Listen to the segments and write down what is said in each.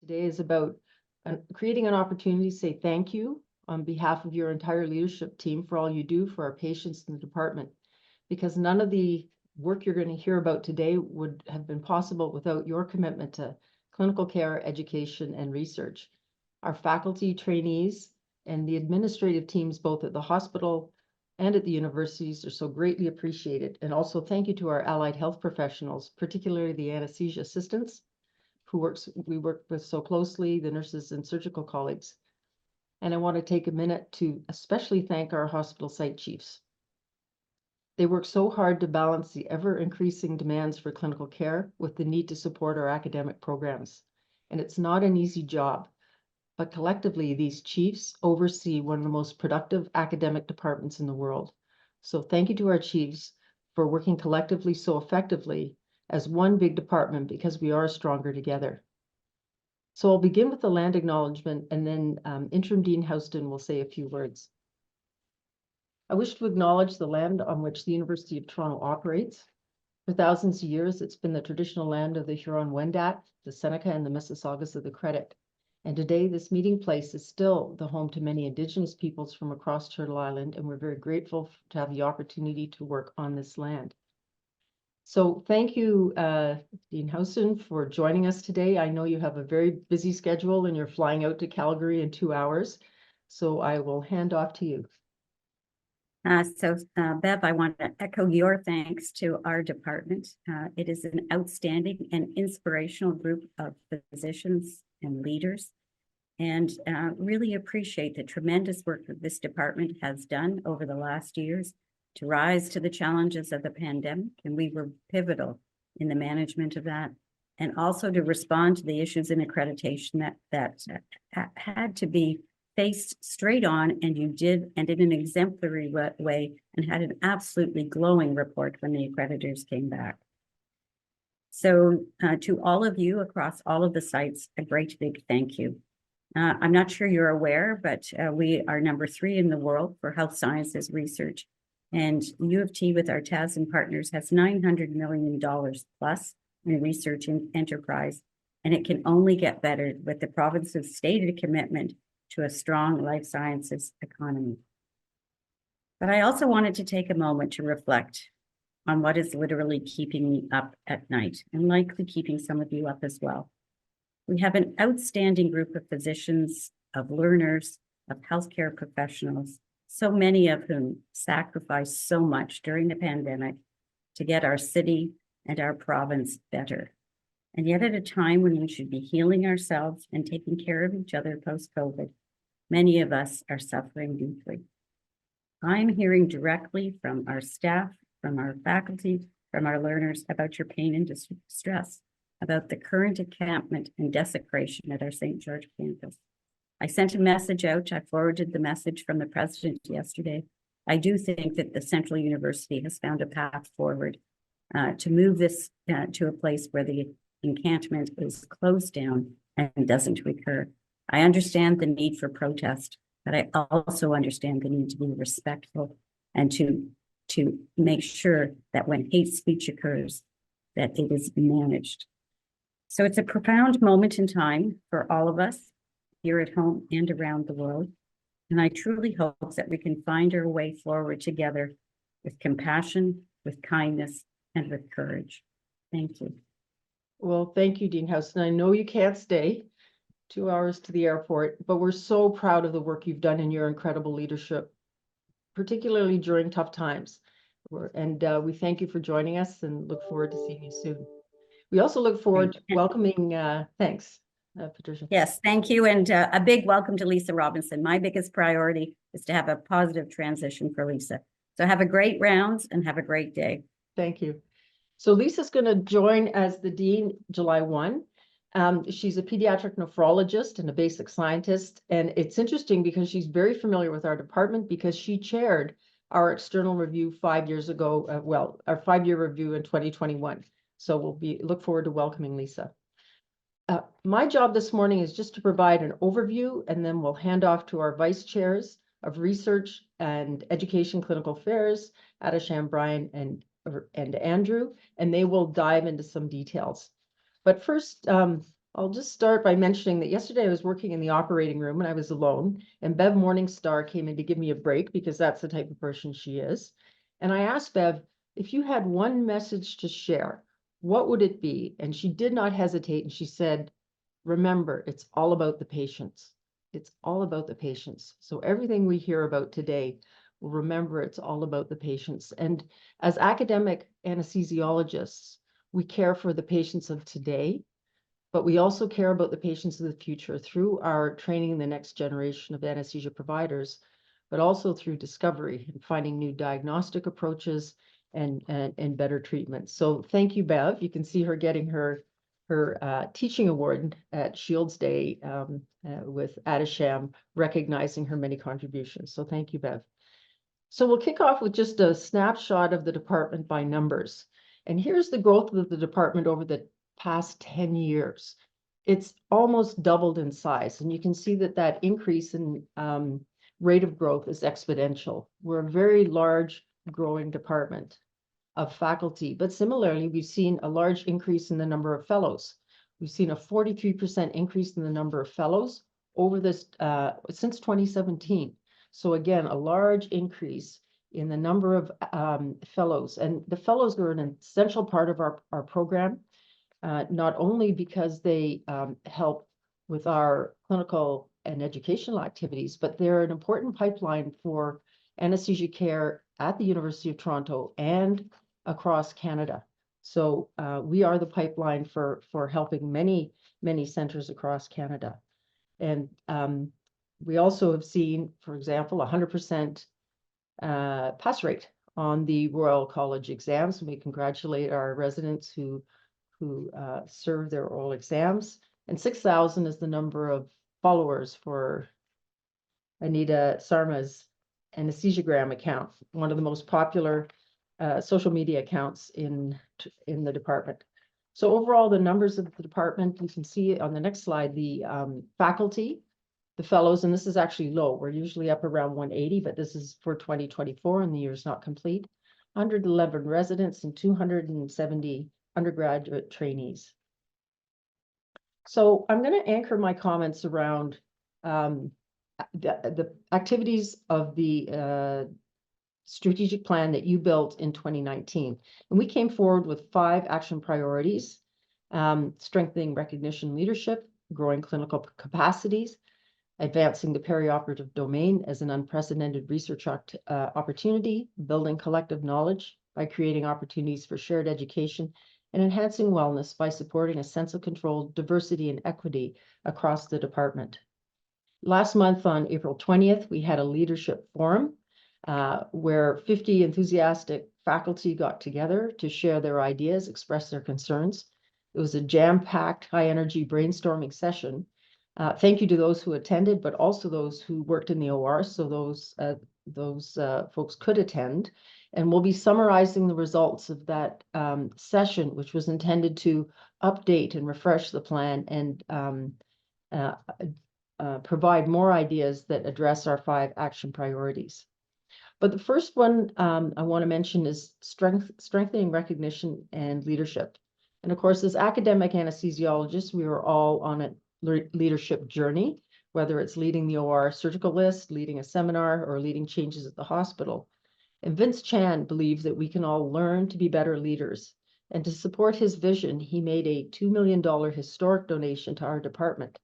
Today is about creating an opportunity to say thank you on behalf of your entire leadership team for all you do for our patients in the department, because none of the work you're going to hear about today would have been possible without your commitment to clinical care, education, and research. Our faculty, trainees, and the administrative teams, both at the hospital and at the universities, are so greatly appreciated. And also thank you to our allied health professionals, particularly the anesthesia assistants, we work with so closely, the nurses and surgical colleagues. And I want to take a minute to especially thank our hospital site chiefs. They work so hard to balance the ever-increasing demands for clinical care with the need to support our academic programs. And it's not an easy job, but collectively, these chiefs oversee one of the most productive academic departments in the world. So thank you to our chiefs for working collectively so effectively as one big department, because we are stronger together. So I'll begin with the land acknowledgement, and then Interim Dean Houston will say a few words. I wish to acknowledge the land on which the University of Toronto operates. For thousands of years, it's been the traditional land of the Huron-Wendat, the Seneca, and the Mississaugas of the Credit. And today, this meeting place is still the home to many Indigenous peoples from across Turtle Island, and we're very grateful to have the opportunity to work on this land. So thank you, Dean Houston, for joining us today. I know you have a very busy schedule and you're flying out to Calgary in 2 hours. So I will hand off to you. Bev, I want to echo your thanks to our department. It is an outstanding and inspirational group of physicians and leaders, and really appreciate the tremendous work that this department has done over the last years to rise to the challenges of the pandemic, and we were pivotal in the management of that, and also to respond to the issues in accreditation that had to be faced straight on, and you did, and in an exemplary way, and had an absolutely glowing report when the accreditors came back. So to all of you across all of the sites, a great big thank you. I'm not sure you're aware, but we are #3 in the world for health sciences research. And U of T with our TASN partners has $900 million plus in research and enterprise, and it can only get better with the province's stated commitment to a strong life sciences economy. But I also wanted to take a moment to reflect on what is literally keeping me up at night, and likely keeping some of you up as well. We have an outstanding group of physicians, of learners, of healthcare professionals, so many of whom sacrificed so much during the pandemic to get our city and our province better. And yet at a time when we should be healing ourselves and taking care of each other post-COVID, many of us are suffering deeply. I'm hearing directly from our staff, from our faculty, from our learners about your pain and distress, about the current encampment and desecration at our St. George campus. I sent a message out. I forwarded the message from the president yesterday. I do think that the Central University has found a path forward to move this to a place where the encampment is closed down and doesn't recur. I understand the need for protest, but I also understand the need to be respectful and to make sure that when hate speech occurs, that it is managed. So it's a profound moment in time for all of us here at home and around the world. And I truly hope that we can find our way forward together with compassion, with kindness, and with courage. Thank you. Well, thank you, Dean Houston. I know you can't stay 2 hours to the airport, but we're so proud of the work you've done and your incredible leadership, particularly during tough times. And we thank you for joining us and look forward to seeing you soon. We also look forward to welcoming, thanks, Patricia. Yes, thank you. And a big welcome to Lisa Robinson. My biggest priority is to have a positive transition for Lisa. So have a great rounds and have a great day. Thank you. So Lisa's going to join as the Dean July 1. She's a pediatric nephrologist and a basic scientist. And it's interesting because she's very familiar with our department because she chaired our external review 5 years ago, our 5-year review in 2021. So we'll look forward to welcoming Lisa. My job this morning is just to provide an overview, and then we'll hand off to our vice chairs of research and education clinical affairs, Adisham, Brian, and Andrew, and they will dive into some details. But first, I'll just start by mentioning that yesterday I was working in the operating room and I was alone, and Bev Morningstar came in to give me a break because that's the type of person she is. And I asked Bev, if you had one message to share, what would it be? And she did not hesitate, and she said, remember, it's all about the patients. It's all about the patients. So everything we hear about today, remember, it's all about the patients. And as academic anesthesiologists, we care for the patients of today, but we also care about the patients of the future through our training the next generation of anesthesia providers, but also through discovery and finding new diagnostic approaches and better treatments. So thank you, Bev. You can see her getting her teaching award at Shields Day with Adisham, recognizing her many contributions. So thank you, Bev. So we'll kick off with just a snapshot of the department by numbers. And here's the growth of the department over the past 10 years. It's almost doubled in size. And you can see that that increase in rate of growth is exponential. We're a very large growing department of faculty, but similarly, we've seen a large increase in the number of fellows. We've seen a 43% increase in the number of fellows over this since 2017. So again, a large increase in the number of fellows. And the fellows are an essential part of our program, not only because they help with our clinical and educational activities, but they're an important pipeline for anesthesia care at the University of Toronto and across Canada. So we are the pipeline for helping many centers across Canada. And we also have seen, for example, 100% pass rate on the Royal College exams. And we congratulate our residents who serve their oral exams. And 6,000 is the number of followers for Anita Sarma's anesthesiagram account, one of the most popular social media accounts in the department. So overall, the numbers of the department, you can see on the next slide, the faculty, the fellows, and this is actually low. We're usually up around 180, but this is for 2024 and the year's not complete. 111 residents and 270 undergraduate trainees. So I'm going to anchor my comments around the activities of the strategic plan that you built in 2019. And we came forward with 5 action priorities: strengthening recognition leadership, growing clinical capacities, advancing the perioperative domain as an unprecedented research opportunity, building collective knowledge by creating opportunities for shared education, and enhancing wellness by supporting a sense of control, diversity, and equity across the department. Last month on April 20th, we had a leadership forum where 50 enthusiastic faculty got together to share their ideas, express their concerns. It was a jam-packed, high-energy brainstorming session. Thank you to those who attended, but also those who worked in the OR, so those folks could attend. And we'll be summarizing the results of that session, which was intended to update and refresh the plan and provide more ideas that address our 5 action priorities. But the first one I want to mention is strengthening recognition and leadership. And of course, as academic anesthesiologists, we are all on a leadership journey, whether it's leading the OR surgical list, leading a seminar, or leading changes at the hospital. And Vince Chan believes that we can all learn to be better leaders. And to support his vision, he made a $2 million historic donation to our department.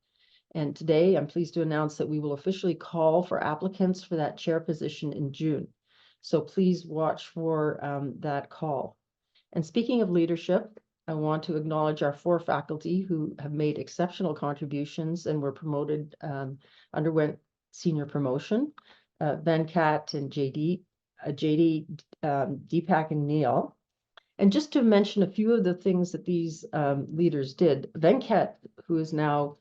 And today, I'm pleased to announce that we will officially call for applicants for that chair position in June. So please watch for that call. And speaking of leadership, I want to acknowledge our 4 faculty who have made exceptional contributions and were promoted, underwent senior promotion, Venkat and JD, Deepak and Neil. And just to mention a few of the things that these leaders did, Venkat, who is now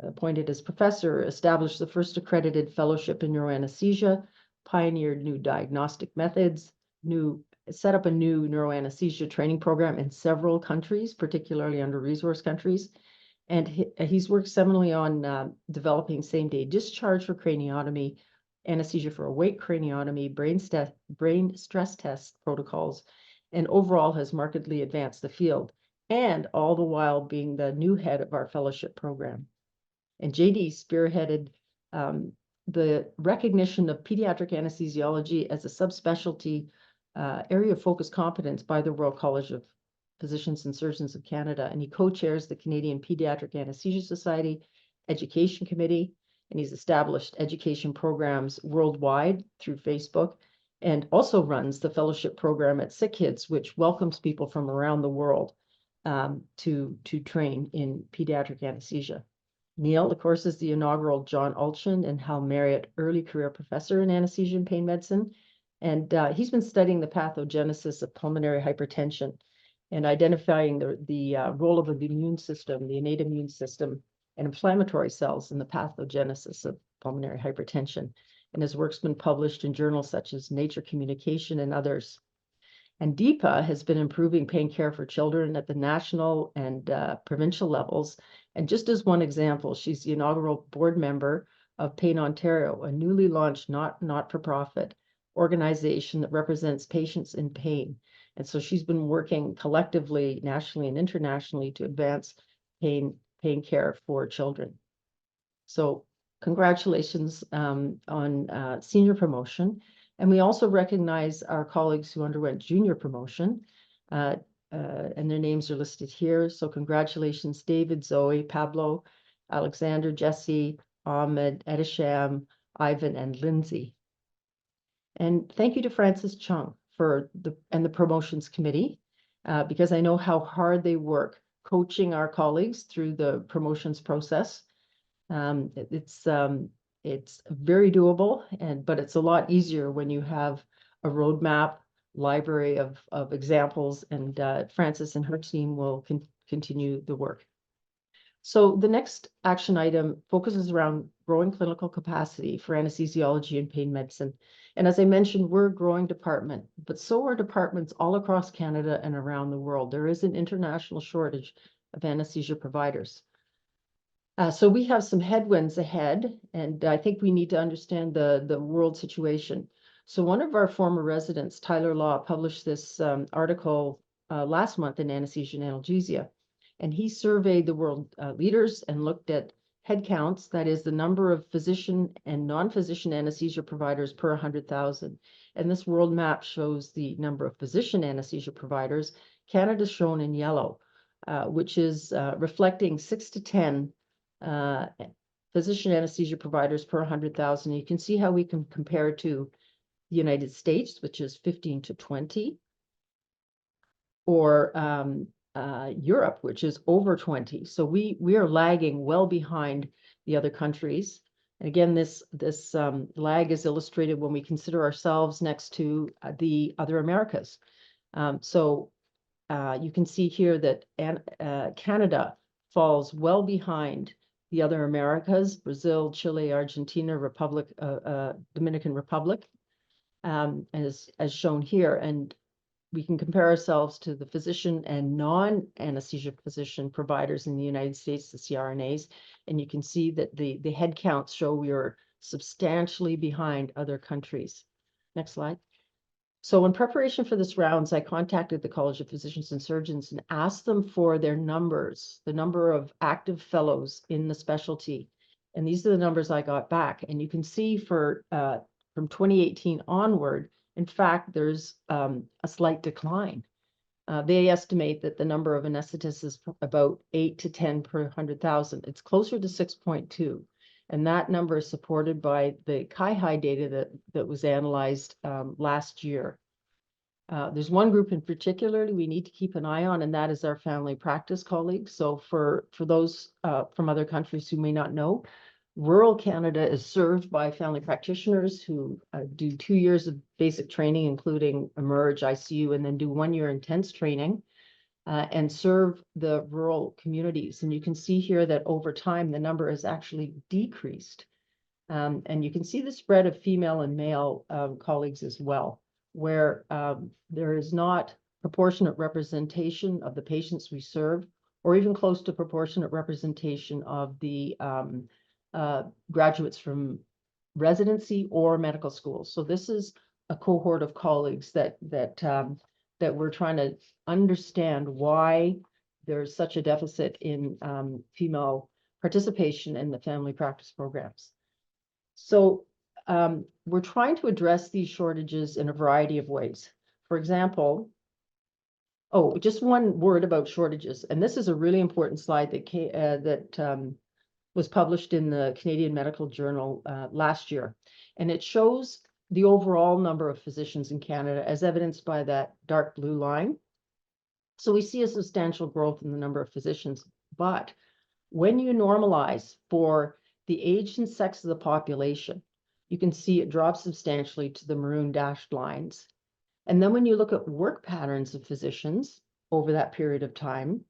appointed as professor, established the first accredited fellowship in neuroanesthesia, pioneered new diagnostic methods, set up a new neuroanesthesia training program in several countries, particularly under-resourced countries. And he's worked seminally on developing same-day discharge for craniotomy, anesthesia for awake craniotomy, brain stress test protocols, and overall has markedly advanced the field. and all the while being the new head of our fellowship program. And JD spearheaded the recognition of pediatric anesthesiology as a subspecialty area of focus competence by the Royal College of Physicians and Surgeons of Canada. And he co-chairs the Canadian Pediatric Anesthesia Society Education Committee, and he's established education programs worldwide through Facebook, and also runs the fellowship program at Sick Kids, which welcomes people from around the world to train in pediatric anesthesia. Neil, of course, is the inaugural John Alchin and Hal Marriott Early Career Professor in Anesthesia and Pain Medicine. And he's been studying the pathogenesis of pulmonary hypertension and identifying the role of the immune system, the innate immune system, and inflammatory cells in the pathogenesis of pulmonary hypertension. And his work's been published in journals such as Nature Communication and others. And Deepa has been improving pain care for children at the national and provincial levels. And just as one example, she's the inaugural board member of Pain Ontario, a newly launched not-for-profit organization that represents patients in pain. And so she's been working collectively, nationally and internationally, to advance pain care for children. So congratulations on senior promotion. And we also recognize our colleagues who underwent junior promotion, and their names are listed here. So congratulations, David, Zoe, Pablo, Alexander, Jesse, Ahmed, Edisham, Ivan, and Lindsay. And thank you to Francis Chung for the promotions committee, because I know how hard they work coaching our colleagues through the promotions process. It's very doable, but it's a lot easier when you have a roadmap, library of examples, and Frances and her team will continue the work. So the next action item focuses around growing clinical capacity for anesthesiology and pain medicine. And as I mentioned, we're a growing department, but so are departments all across Canada and around the world. There is an international shortage of anesthesia providers. So we have some headwinds ahead, and I think we need to understand the world situation. So one of our former residents, Tyler Law, published this article last month in Anesthesia and Analgesia, and he surveyed the world leaders and looked at head counts, that is the number of physician and non-physician anesthesia providers per 100,000. And this world map shows the number of physician anesthesia providers. Canada's shown in yellow, which is reflecting 6 to 10 physician anesthesia providers per 100,000. You can see how we can compare to the United States, which is 15 to 20, or Europe, which is over 20. So we are lagging well behind the other countries. And again, this lag is illustrated when we consider ourselves next to the other Americas. So you can see here that Canada falls well behind the other Americas: Brazil, Chile, Argentina, Dominican Republic, as shown here. And we can compare ourselves to the physician and non-anesthesia physician providers in the United States, the CRNAs, and you can see that the head counts show we are substantially behind other countries. Next slide. So in preparation for this rounds, I contacted the College of Physicians and Surgeons and asked them for their numbers, the number of active fellows in the specialty. And these are the numbers I got back. And you can see for from 2018 onward, in fact, there's a slight decline. They estimate that the number of anesthetists is about 8 to 10 per 100,000. It's closer to 6.2. And that number is supported by the CAI data that was analyzed last year. There's one group in particular we need to keep an eye on, and that is our family practice colleagues. So for those from other countries who may not know, rural Canada is served by family practitioners who do 2 years of basic training, including Emerge, ICU, and then do 1 year intense training. And serve the rural communities. And you can see here that over time, the number has actually decreased. And you can see the spread of female and male colleagues as well, where there is not proportionate representation of the patients we serve, or even close to proportionate representation of the graduates from residency or medical schools. So this is a cohort of colleagues that we're trying to understand why there's such a deficit in female participation in the family practice programs. So we're trying to address these shortages in a variety of ways. For example, oh, just one word about shortages, and this is a really important slide that was published in the Canadian Medical Journal last year, and it shows the overall number of physicians in Canada as evidenced by that dark blue line. So we see a substantial growth in the number of physicians, but when you normalize for the age and sex of the population, you can see it drops substantially to the maroon dashed lines. And then when you look at work patterns of physicians over that period of time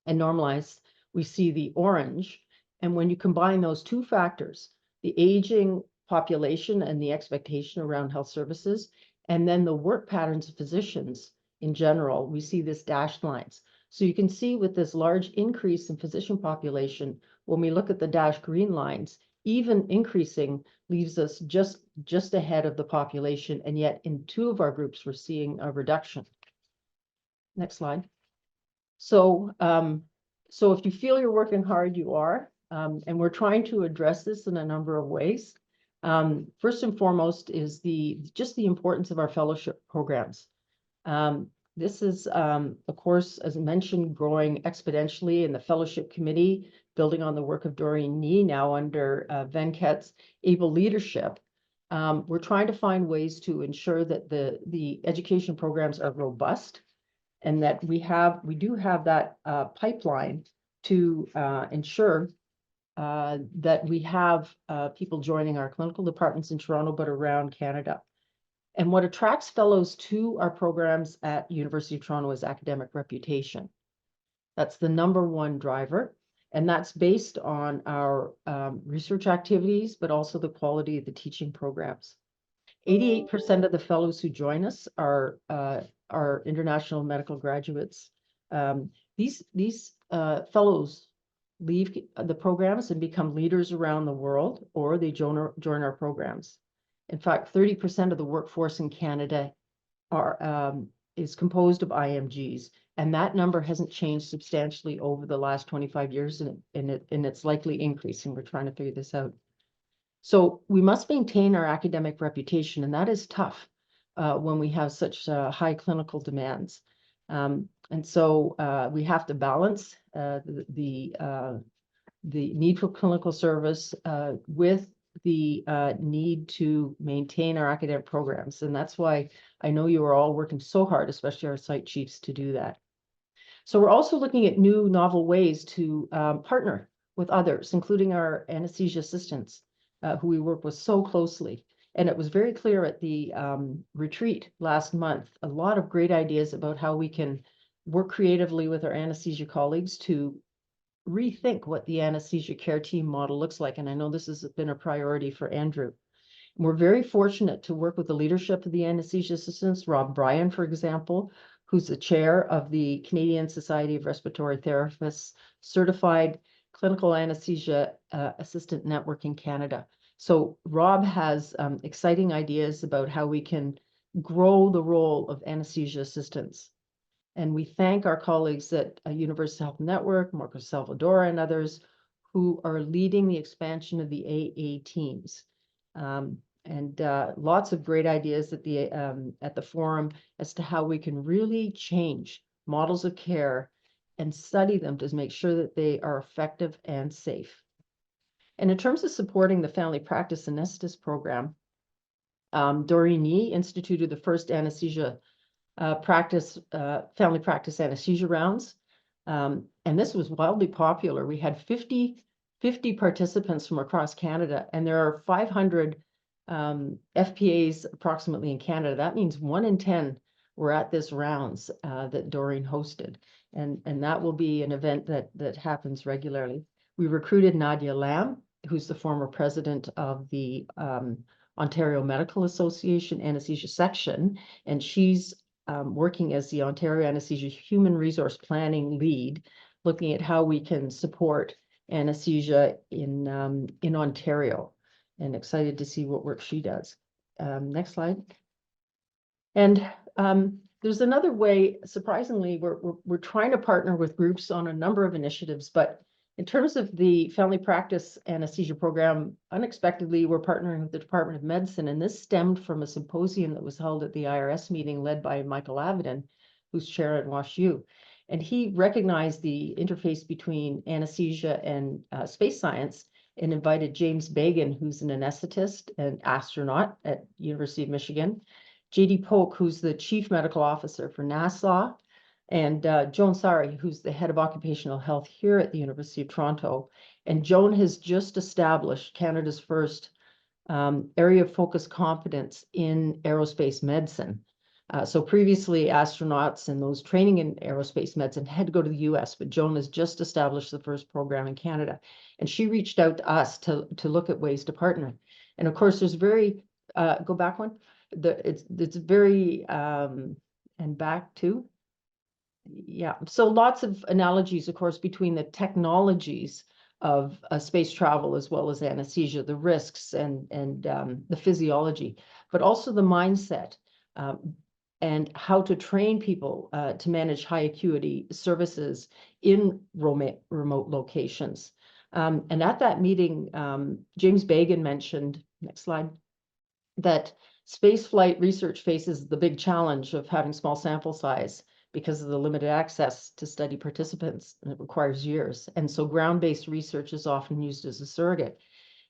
and normalize, we see the orange. And when you combine those two factors, the aging population and the expectation around health services, and then the work patterns of physicians in general, we see this dashed lines. So you can see with this large increase in physician population, when we look at the dashed green lines, even increasing leaves us just ahead of the population. And yet in two of our groups, we're seeing a reduction. Next slide. So, so if you feel you're working hard, you are. And we're trying to address this in a number of ways. First and foremost is just the importance of our fellowship programs. This is, of course, as mentioned, growing exponentially in the fellowship committee, building on the work of Doreen Nee, now under Venkat's able leadership. We're trying to find ways to ensure that the education programs are robust and that we do have that pipeline to ensure that we have people joining our clinical departments in Toronto, but around Canada. And what attracts fellows to our programs at University of Toronto is academic reputation. That's the #1 driver. And that's based on our research activities, but also the quality of the teaching programs. 88% of the fellows who join us are international medical graduates. These fellows leave the programs and become leaders around the world, or they join our programs. In fact, 30% of the workforce in Canada is composed of IMGs, and that number hasn't changed substantially over the last 25 years, and it's likely increasing. We're trying to figure this out. So we must maintain our academic reputation, and that is tough when we have such high clinical demands. And so we have to balance the need for clinical service with the need to maintain our academic programs. And that's why I know you are all working so hard, especially our site chiefs, to do that. So we're also looking at new novel ways to partner with others, including our anesthesia assistants, who we work with so closely. And it was very clear at the retreat last month, a lot of great ideas about how we can work creatively with our anesthesia colleagues to rethink what the anesthesia care team model looks like. And I know this has been a priority for Andrew. We're very fortunate to work with the leadership of the anesthesia assistants, Rob Bryan, for example, who's the chair of the Canadian Society of Respiratory Therapists, certified clinical anesthesia assistant network in Canada. So Rob has exciting ideas about how we can grow the role of anesthesia assistants. And we thank our colleagues at Universal Health Network, Marco Salvador, and others who are leading the expansion of the AA teams. And lots of great ideas at the forum as to how we can really change models of care and study them to make sure that they are effective and safe. And in terms of supporting the family practice anesthetist program, Doreen Nee instituted the first anesthesia family practice anesthesia rounds. And this was wildly popular. We had 50 participants from across Canada, and there are 500 FPAs approximately in Canada. That means 1 in 10 were at this rounds that Doreen hosted. And that will be an event that happens regularly. We recruited Nadia Lam, who's the former president of the Ontario Medical Association Anesthesia Section, and she's working as the Ontario Anesthesia Human Resource Planning lead, looking at how we can support anesthesia in Ontario, and excited to see what work she does. Next slide. And there's another way, surprisingly, we're trying to partner with groups on a number of initiatives, but in terms of the family practice anesthesia program, unexpectedly, we're partnering with the Department of Medicine, and this stemmed from a symposium that was held at the IRS meeting led by Michael Avedon, who's chair at WashU. And he recognized the interface between anesthesia and space science and invited James Bagan, who's an anesthetist and astronaut at University of Michigan, J.D. Polk, who's the chief medical officer for NASA, and Joan Sari, who's the head of occupational health here at the University of Toronto. And Joan has just established Canada's first area of focus competence in aerospace medicine. So previously, astronauts and those training in aerospace medicine had to go to the US, but Joan has just established the first program in Canada. And she reached out to us to look at ways to partner. And of course, there's very, go back one, it's very, and back to, yeah. So lots of analogies, of course, between the technologies of space travel as well as anesthesia, the risks and the physiology, but also the mindset and how to train people to manage high acuity services in remote locations. And at that meeting, James Bagan mentioned, next slide, that spaceflight research faces the big challenge of having small sample size because of the limited access to study participants, and it requires years. And so ground-based research is often used as a surrogate.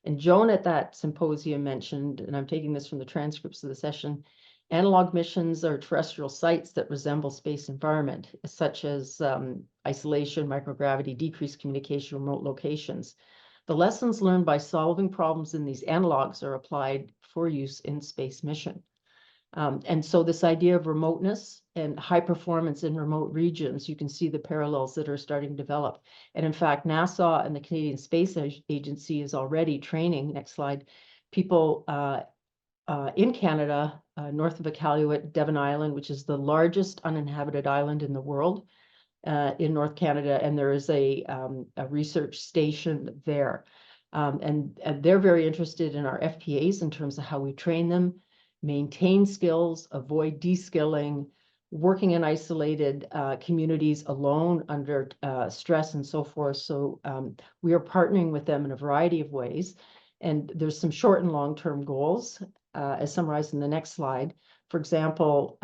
And Joan at that symposium mentioned, and I'm taking this from the transcripts of the session, analog missions are terrestrial sites that resemble space environment, such as isolation, microgravity, decreased communication, remote locations. The lessons learned by solving problems in these analogs are applied for use in space mission. And so this idea of remoteness and high performance in remote regions, you can see the parallels that are starting to develop. And in fact, NASA and the Canadian Space Agency is already training, next slide, people in Canada, north of Iqaluit, Devon Island, which is the largest uninhabited island in the world, in North Canada, and there is a research station there. And they're very interested in our FPAs in terms of how we train them, maintain skills, avoid de-skilling, working in isolated communities alone under stress and so forth. So we are partnering with them in a variety of ways. And there's some short and long-term goals, as summarized in the next slide. For example,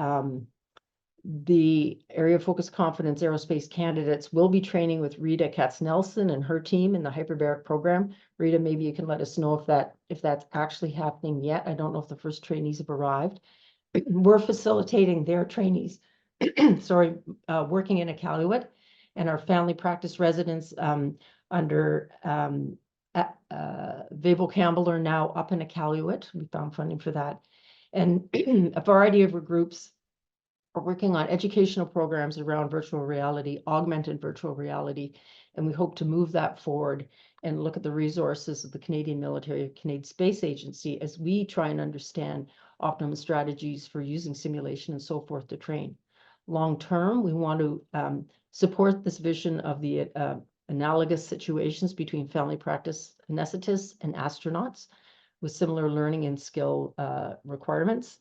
the area of focus confidence aerospace candidates will be training with Rita Katz-Nelson and her team in the hyperbaric program. Rita, maybe you can let us know if that's actually happening yet. I don't know if the first trainees have arrived. We're facilitating their trainees, sorry, working in Iqaluit, and our family practice residents under Vabel Campbell are now up in Iqaluit. We found funding for that. And a variety of groups are working on educational programs around virtual reality, augmented virtual reality, and we hope to move that forward and look at the resources of the Canadian military, Canadian Space Agency, as we try and understand optimum strategies for using simulation and so forth to train. Long term, we want to support this vision of the analogous situations between family practice anesthetists and astronauts with similar learning and skill requirements,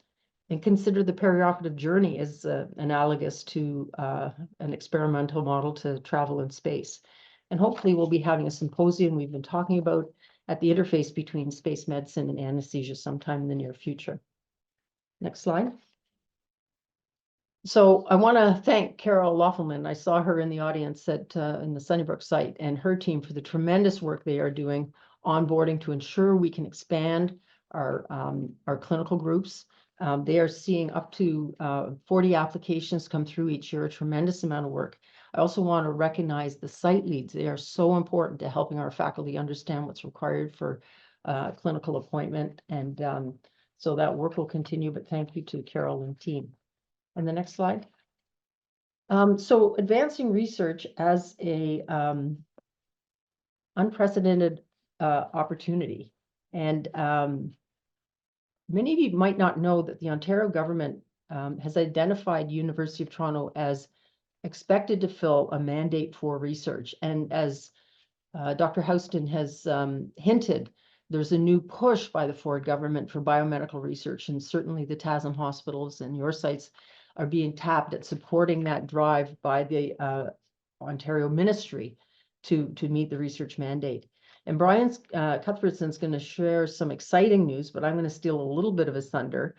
and consider the perioperative journey as analogous to an experimental model to travel in space. And hopefully we'll be having a symposium we've been talking about at the interface between space medicine and anesthesia sometime in the near future. Next slide. So I want to thank Carol Loffelman. I saw her in the audience at in the Sunnybrook site, and her team for the tremendous work they are doing onboarding to ensure we can expand our clinical groups. They are seeing up to 40 applications come through each year, a tremendous amount of work. I also want to recognize the site leads. They are so important to helping our faculty understand what's required for clinical appointment. And so that work will continue, but thank you to Carol and team. And the next slide. So advancing research as a unprecedented opportunity. And many of you might not know that the Ontario government has identified University of Toronto as expected to fill a mandate for research. And as Dr. Houston has hinted, there's a new push by the Ford government for biomedical research, and certainly the TASM hospitals and your sites are being tapped at supporting that drive by the Ontario Ministry to meet the research mandate. And Brian Cuthbertson's going to share some exciting news, but I'm going to steal a little bit of his thunder.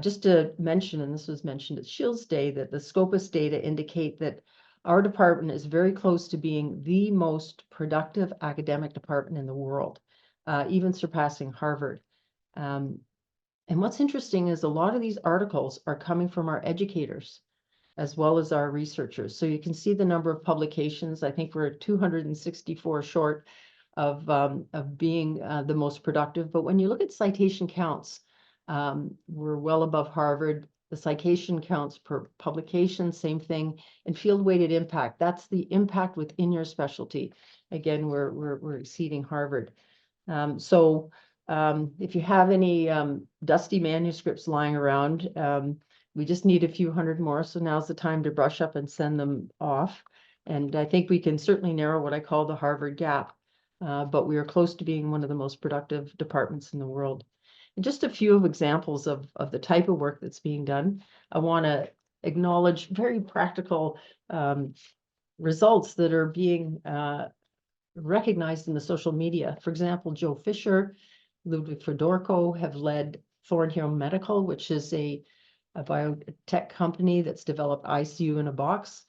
Just to mention, and this was mentioned at Shields Day, that the Scopus data indicate that our department is very close to being the most productive academic department in the world, even surpassing Harvard. And what's interesting is a lot of these articles are coming from our educators as well as our researchers. So you can see the number of publications. I think we're 264 short of being the most productive. But when you look at citation counts, we're well above Harvard. The citation counts per publication, same thing. And field-weighted impact, that's the impact within your specialty. Again, we're exceeding Harvard. If you have any dusty manuscripts lying around, we just need a few hundred more. So now's the time to brush up and send them off. And I think we can certainly narrow what I call the Harvard gap. But we are close to being one of the most productive departments in the world. And just a few examples of the type of work that's being done. I want to acknowledge very practical results that are being recognized in the social media. For example, Joe Fisher, Ludwig Fedorko have led Thornhill Medical, which is a biotech company that's developed ICU in a box.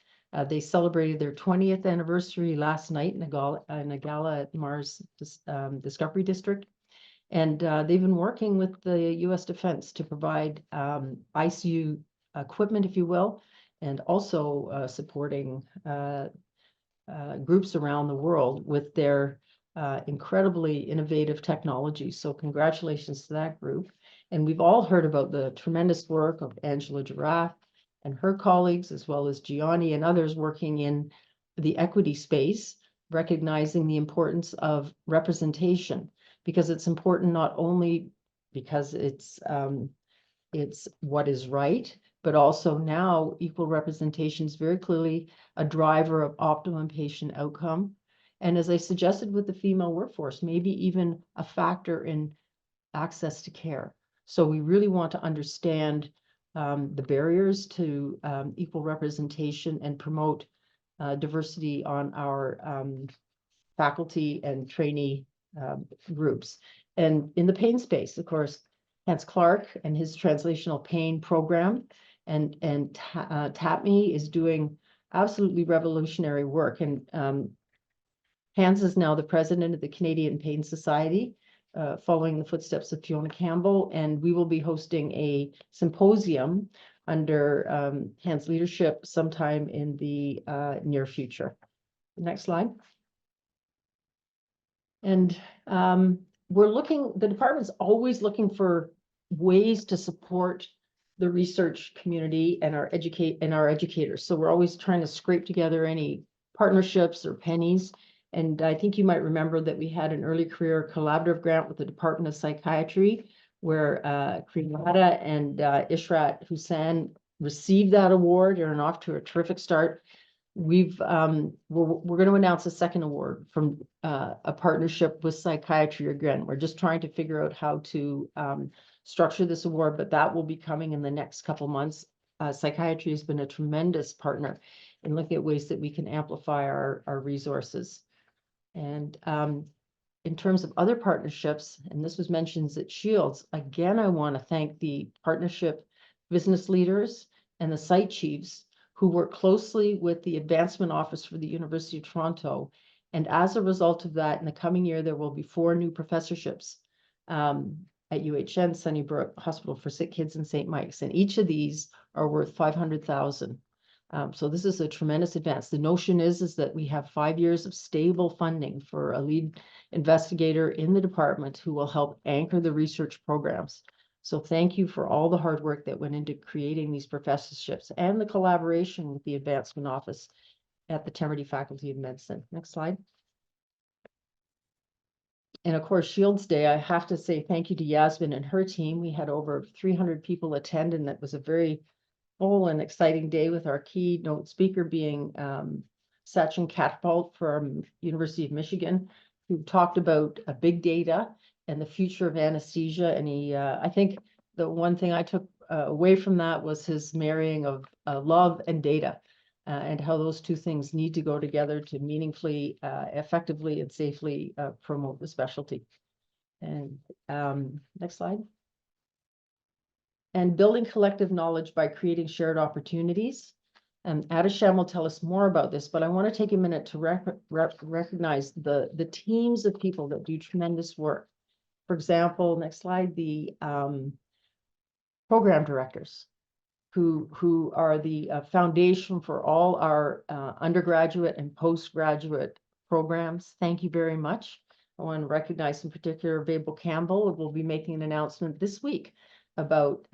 They celebrated their 20th anniversary last night in a gala at Mars Discovery District. And they've been working with the U.S. Defense to provide ICU equipment, if you will, and also supporting groups around the world with their incredibly innovative technology. So congratulations to that group. And we've all heard about the tremendous work of Angela Giraffe and her colleagues, as well as Gianni and others working in the equity space, recognizing the importance of representation, because it's important not only because it's what is right, but also now equal representation is very clearly a driver of optimum patient outcome. And as I suggested with the female workforce, maybe even a factor in access to care. So we really want to understand the barriers to equal representation and promote diversity on our faculty and trainee groups. And in the pain space, of course, Hans Clark and his translational pain program and TAPME is doing absolutely revolutionary work. And Hans is now the president of the Canadian Pain Society, following the footsteps of Fiona Campbell, and we will be hosting a symposium under Hans' leadership sometime in the near future. Next slide. And the department's always looking for ways to support the research community and our educators. So we're always trying to scrape together any partnerships or pennies. And I think you might remember that we had an early career collaborative grant with the Department of Psychiatry, where Krimada and Ishrat Hussain received that award and are off to a terrific start. We're going to announce a second award from a partnership with Psychiatry again. We're just trying to figure out how to structure this award, but that will be coming in the next couple months. Psychiatry has been a tremendous partner in looking at ways that we can amplify our resources. And in terms of other partnerships, and this was mentioned at Shields, again, I want to thank the partnership business leaders and the site chiefs who work closely with the Advancement Office for the University of Toronto. And as a result of that, in the coming year, there will be 4 new professorships at UHN, Sunnybrook, Hospital for Sick Kids, and St. Mike's. And each of these are worth $500,000. So this is a tremendous advance. The notion is that we have 5 years of stable funding for a lead investigator in the department who will help anchor the research programs. So thank you for all the hard work that went into creating these professorships and the collaboration with the Advancement Office at the Temerity Faculty of Medicine. Next slide. And of course, Shields Day, I have to say thank you to Yasmin and her team. We had over 300 people attend, and that was a very full and exciting day, with our keynote speaker being Sachin Catapult from University of Michigan, who talked about big data and the future of anesthesia. And he, I think the one thing I took away from that was his marrying of love and data, and how those two things need to go together to meaningfully, effectively, and safely promote the specialty. And next slide. And building collective knowledge by creating shared opportunities. And Adisham will tell us more about this, but I want to take a minute to recognize the teams of people that do tremendous work. For example, next slide, the program directors who are the foundation for all our undergraduate and postgraduate programs. Thank you very much. I want to recognize in particular Babel Campbell, who will be making an announcement this week about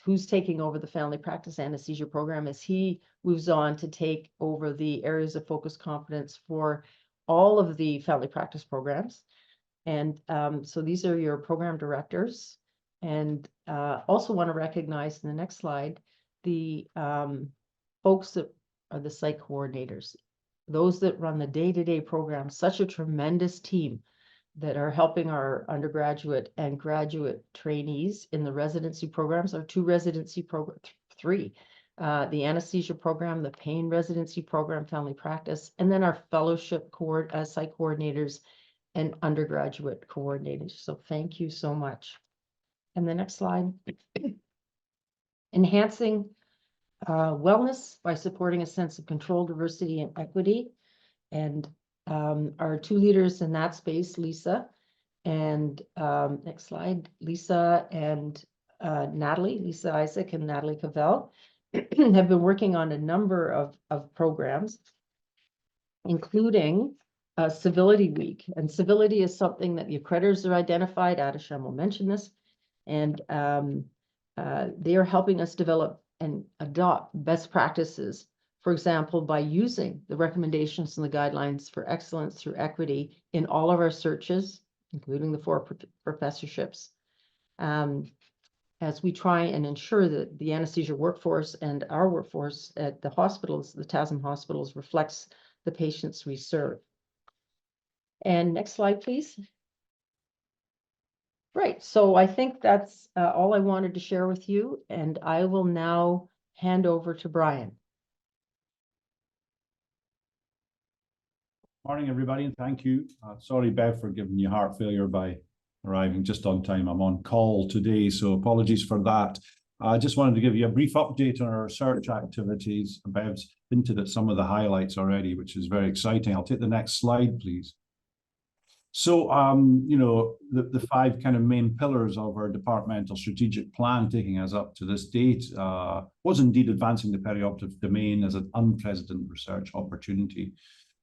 who's taking over the family practice anesthesia program as he moves on to take over the areas of focus competence for all of the family practice programs. And so these are your program directors. And also want to recognize in the next slide, the folks that are the site coordinators, those that run the day-to-day program, such a tremendous team that are helping our undergraduate and graduate trainees in the residency programs, our two residency programs, three, the anesthesia program, the pain residency program, family practice, and then our fellowship site coordinators and undergraduate coordinators. So thank you so much. And the next slide. Enhancing wellness by supporting a sense of control, diversity, and equity. And our two leaders in that space, Lisa and next slide, Lisa and Natalie, Lisa Isaac and Natalie Cavell, have been working on a number of programs, including Civility Week. And civility is something that the accreditors are identified. Adisham will mention this. And they are helping us develop and adopt best practices. For example, by using the recommendations and the guidelines for excellence through equity in all of our searches, including the 4 professorships, as we try and ensure that the anesthesia workforce and our workforce at the hospitals, the TASM hospitals, reflects the patients we serve. And next slide, please. Right, so I think that's all I wanted to share with you, and I will now hand over to Brian. Morning, everybody, and thank you. Sorry, Bev, for giving you heart failure by arriving just on time. I'm on call today, so apologies for that. I just wanted to give you a brief update on our research activities. Bev's hinted at some of the highlights already, which is very exciting. I'll take the next slide, please. So, you know, the 5 kind of main pillars of our departmental strategic plan taking us up to this date was indeed advancing the perioperative domain as an unprecedented research opportunity.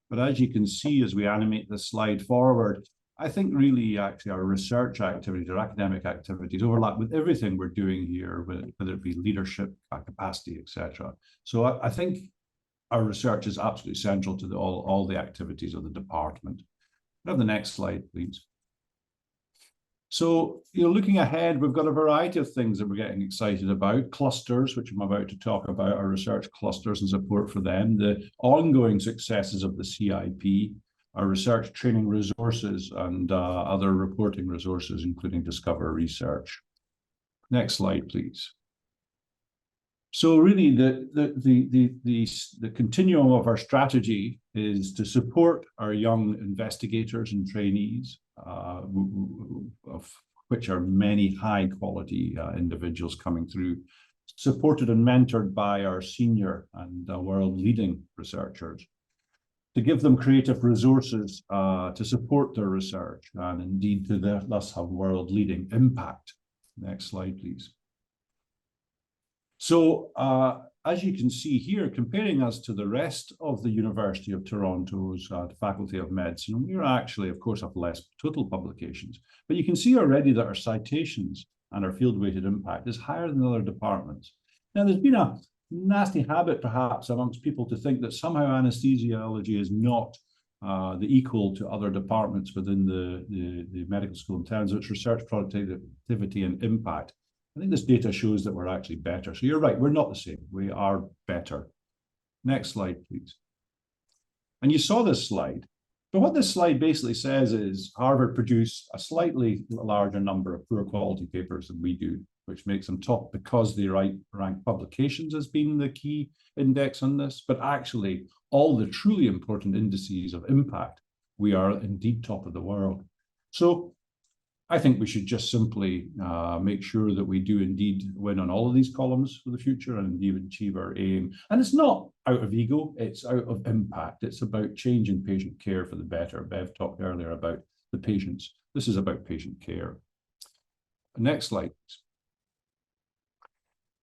But as you can see, as we animate this slide forward, I think really actually our research activities, our academic activities overlap with everything we're doing here, whether it be leadership, capacity, etc. So I think our research is absolutely central to all the activities of the department. Have the next slide, please. So, you know, looking ahead, we've got a variety of things that we're getting excited about. Clusters, which I'm about to talk about, our research clusters and support for them, the ongoing successes of the CIP, our research training resources, and other reporting resources, including Discover Research. Next slide, please. So really, the continuum of our strategy is to support our young investigators and trainees, of which are many high-quality individuals coming through, supported and mentored by our senior and world-leading researchers, to give them creative resources to support their research and indeed to thus have world-leading impact. Next slide, please. So, as you can see here, comparing us to the rest of the University of Toronto's Faculty of Medicine, we're actually, of course, have less total publications. But you can see already that our citations and our field-weighted impact is higher than other departments. Now, there's been a nasty habit, perhaps, amongst people to think that somehow anesthesiology is not the equal to other departments within the medical school in terms of its research productivity and impact. I think this data shows that we're actually better. So you're right, we're not the same. We are better. Next slide, please. And you saw this slide. But what this slide basically says is Harvard produced a slightly larger number of poor quality papers than we do. which makes them top because they rank publications as being the key index on this, but actually all the truly important indices of impact, we are indeed top of the world. So I think we should just simply make sure that we do indeed win on all of these columns for the future and indeed achieve our aim. And it's not out of ego, it's out of impact. It's about changing patient care for the better. Bev talked earlier about the patients. This is about patient care. Next slide.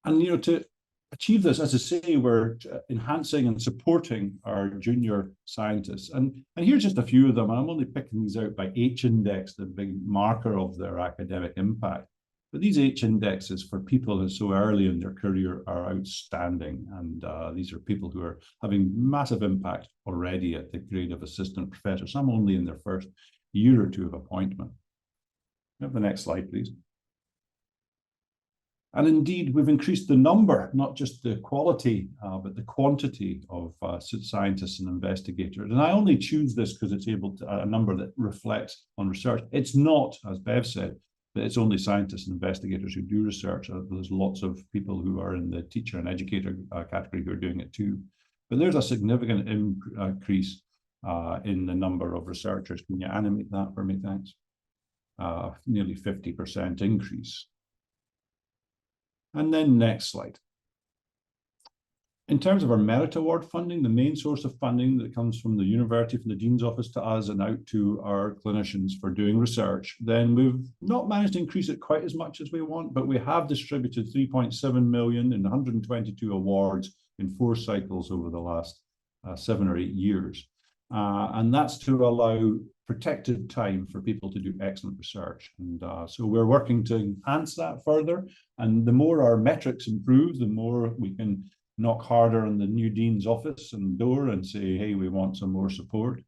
And, to achieve this, as I say, we're enhancing and supporting our junior scientists. And here's just a few of them. I'm only picking these out by H-index, the big marker of their academic impact. But these H-indexes for people who are so early in their career are outstanding. And these are people who are having massive impact already at the grade of assistant professor, some only in their first year or two of appointment. Have the next slide, please. And indeed, we've increased the number, not just the quality, but the quantity of scientists and investigators. And I only choose this because it's a number that reflects on research. It's not, as Bev said, that it's only scientists and investigators who do research. There's lots of people who are in the teacher and educator category who are doing it too. But there's a significant increase in the number of researchers. Can you animate that for me? Thanks. Nearly 50% increase. And then next slide. In terms of our merit award funding, the main source of funding that comes from the university, from the Dean's office to us and out to our clinicians for doing research, then we've not managed to increase it quite as much as we want, but we have distributed 3.7 million in 122 awards in 4 cycles over the last 7 or 8 years. And that's to allow protected time for people to do excellent research. And so we're working to enhance that further. And the more our metrics improve, the more we can knock harder on the new Dean's office and door and say, hey, we want some more support.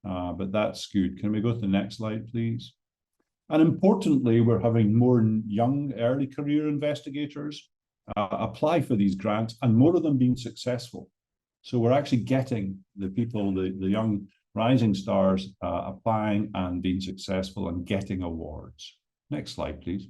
But that's good. Can we go to the next slide, please? And importantly, we're having more young early career investigators apply for these grants and more of them being successful. So we're actually getting the people, the young rising stars applying and being successful and getting awards. Next slide, please.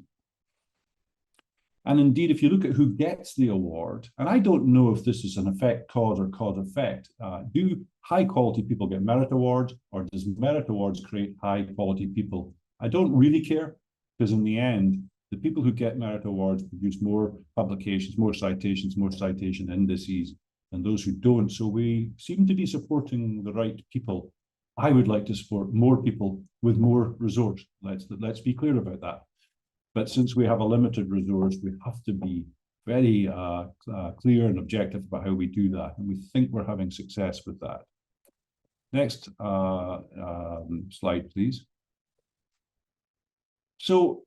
And indeed, if you look at who gets the award, and I don't know if this is an effect cause or cause effect, do high quality people get merit awards, or does merit awards create high quality people? I don't really care, because in the end, the people who get merit awards produce more publications, more citation indices than those who don't. So we seem to be supporting the right people. I would like to support more people with more resource. Let's be clear about that. But since we have a limited resource, we have to be very clear and objective about how we do that. And we think we're having success with that. Next slide, please. So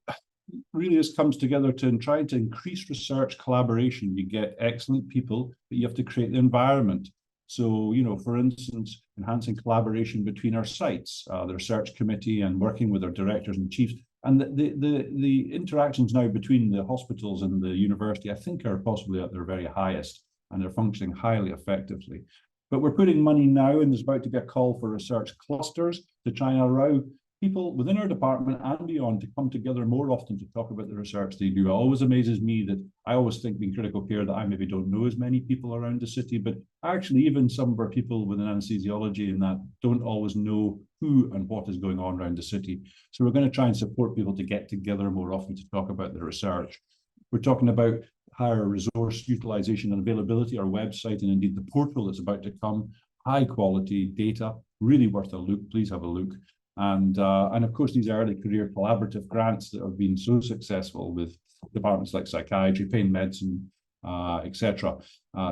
really this comes together to try to increase research collaboration. You get excellent people, but you have to create the environment. So, for instance, enhancing collaboration between our sites, the research committee, and working with our directors and chiefs. And the interactions now between the hospitals and the university, I think, are possibly at their very highest, and they're functioning highly effectively. But we're putting money now, and there's about to be a call for research clusters to try and allow people within our department and beyond to come together more often to talk about the research they do. It always amazes me that I always think in critical care that I maybe don't know as many people around the city, but actually even some of our people within anesthesiology and that don't always know who and what is going on around the city. So we're going to try and support people to get together more often to talk about the research. We're talking about higher resource utilization and availability, our website, and indeed the portal that's about to come, high quality data, really worth a look. Please have a look. And of course, these early career collaborative grants that have been so successful with departments like psychiatry, pain medicine, etc.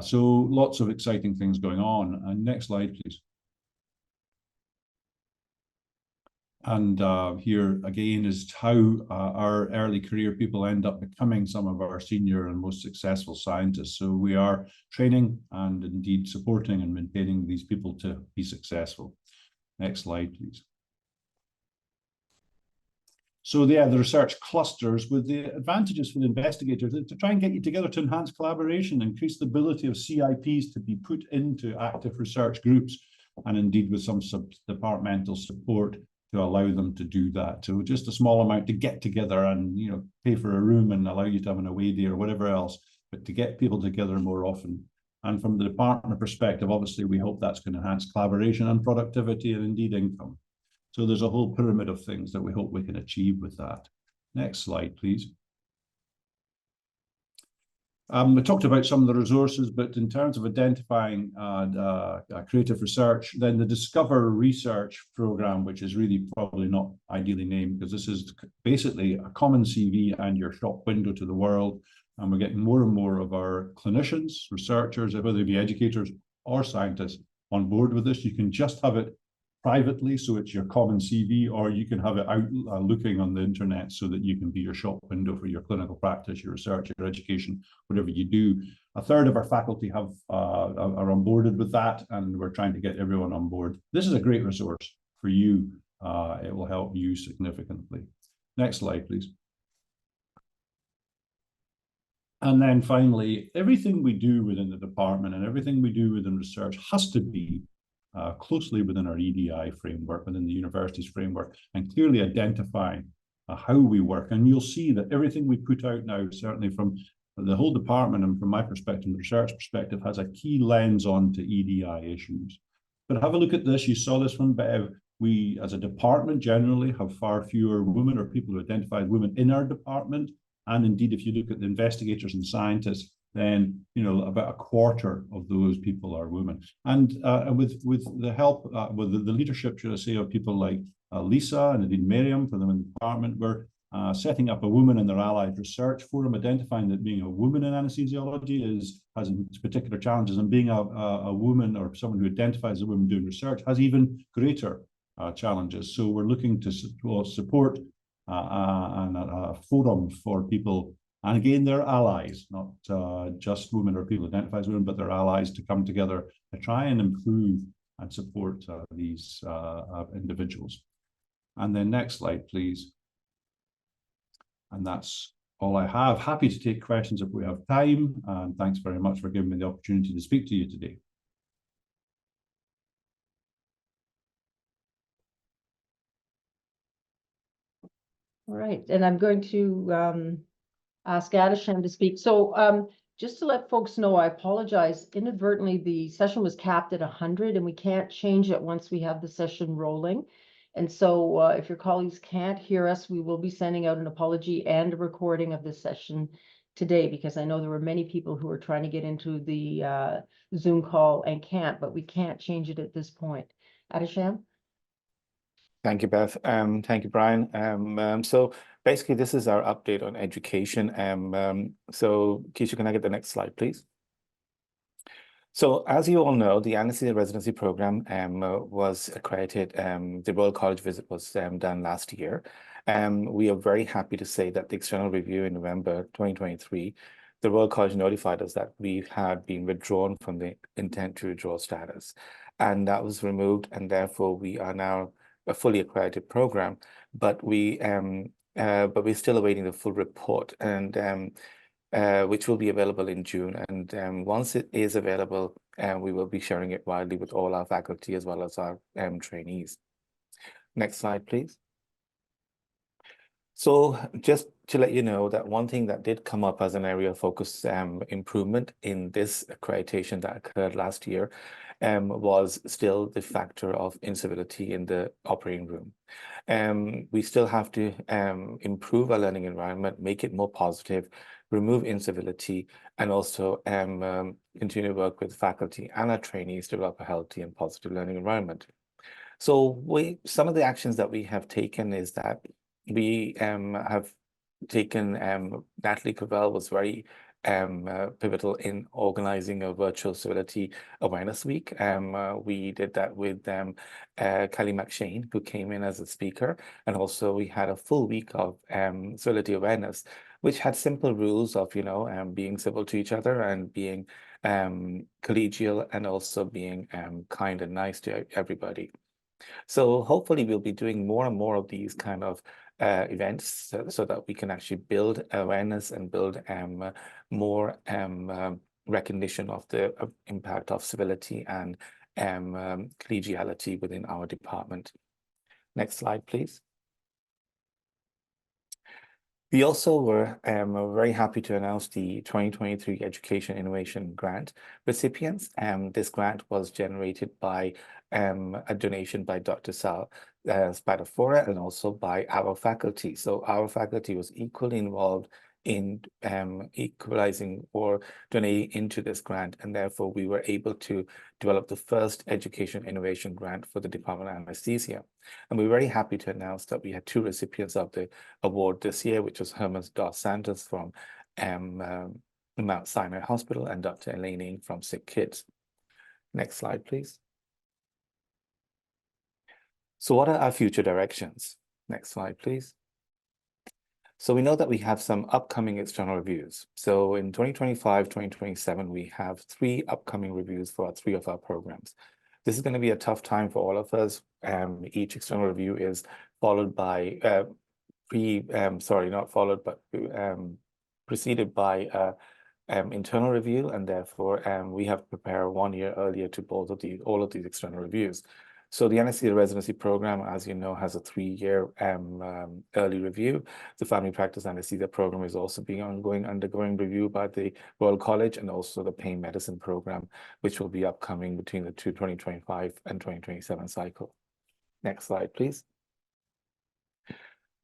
So lots of exciting things going on. And next slide, please. And here again is how our early career people end up becoming some of our senior and most successful scientists. So we are training and indeed supporting and maintaining these people to be successful. Next slide, please. So yeah, the research clusters with the advantages for the investigators to try and get you together to enhance collaboration, increase the ability of CIPs to be put into active research groups, and indeed with some sub-departmental support to allow them to do that. So just a small amount to get together and, you know, pay for a room and allow you to have an away day or whatever else, but to get people together more often. And from the department perspective, obviously, we hope that's going to enhance collaboration and productivity and indeed income. So there's a whole pyramid of things that we hope we can achieve with that. Next slide, please. We talked about some of the resources, but in terms of identifying creative research, then the Discover Research Program, which is really probably not ideally named, because this is basically a common CV and your shop window to the world. And we're getting more and more of our clinicians, researchers, whether they be educators or scientists, on board with this. You can just have it privately, so it's your common CV, or you can have it out looking on the internet so that you can be your shop window for your clinical practice, your research, your education, whatever you do. A third of our faculty are onboarded with that, and we're trying to get everyone on board. This is a great resource for you. It will help you significantly. Next slide, please. And then finally, everything we do within the department and everything we do within research has to be closely within our EDI framework, within the university's framework, and clearly identifying how we work. And you'll see that everything we put out now, certainly from the whole department and from my perspective, the research perspective, has a key lens on to EDI issues. But have a look at this. You saw this one, Bev. We, as a department, generally have far fewer women or people who identify as women in our department. And indeed, if you look at the investigators and scientists, then, you know, about a quarter of those people are women. And with the help, with the leadership, should I say, of people like Lisa and indeed Miriam from the department, we're setting up a Women and Their Allied Research Forum, identifying that being a woman in anesthesiology has particular challenges, and being a woman or someone who identifies as a woman doing research has even greater challenges. So we're looking to support a forum for people. And again, they're allies, not just women or people identify as women, but they're allies to come together to try and improve and support these individuals. And then next slide, please. And that's all I have. Happy to take questions if we have time. And thanks very much for giving me the opportunity to speak to you today. All right, and I'm going to ask Adisham to speak. So just to let folks know, I apologize. Inadvertently, the session was capped at 100 and we can't change it once we have the session rolling. And so if your colleagues can't hear us, we will be sending out an apology and a recording of this session today, because I know there were many people who are trying to get into the Zoom call and can't, but we can't change it at this point. Adisham? Thank you, Beth. Thank you, Brian. So basically, this is our update on education. So Keisha, can I get the next slide, please? So as you all know, the anesthesia residency program was accredited. The Royal College visit was done last year. We are very happy to say that the external review in November 2023, the Royal College notified us that we had been withdrawn from the intent to withdraw status. And that was removed, and therefore we are now a fully accredited program, but we're still awaiting the full report, and which will be available in June. And once it is available, we will be sharing it widely with all our faculty as well as our trainees. Next slide, please. So just to let you know that one thing that did come up as an area of focus improvement in this accreditation that occurred last year was still the factor of incivility in the operating room. We still have to improve our learning environment, make it more positive, remove incivility, and also continue to work with faculty and our trainees to develop a healthy and positive learning environment. So some of the actions that we have taken is that we have taken, Natalie Cavell was very pivotal in organizing a virtual civility awareness week. We did that with Kelly McShane, who came in as a speaker, and also we had a full week of civility awareness, which had simple rules of, you know, being civil to each other and being collegial, and also being kind and nice to everybody. So hopefully we'll be doing more and more of these kind of events so that we can actually build awareness and build more recognition of the impact of civility and collegiality within our department. Next slide, please. We also were very happy to announce the 2023 Education Innovation Grant recipients. This grant was generated by a donation by Dr. Sal Spadafora and also by our faculty. So our faculty was equally involved in equalizing or donating into this grant, and therefore we were able to develop the first education innovation grant for the Department of Anesthesia. And we're very happy to announce that we had 2 recipients of the award this year, which was Herman dos Santos from Mount Sinai Hospital and Dr. Elaine Ng from Sick Kids. Next slide, please. So what are our future directions? Next slide, please. So we know that we have some upcoming external reviews. So in 2025, 2027, we have 3 upcoming reviews for 3 of our programs. This is going to be a tough time for all of us. Each external review is followed by preceded by internal review, and therefore we have to prepare 1 year earlier to all of these external reviews. So the anesthesia residency program, as you know, has a 3-year early review. The family practice anesthesia program is also undergoing review by the Royal College, and also the pain medicine program, which will be upcoming between the 2025 and 2027 cycle. Next slide, please.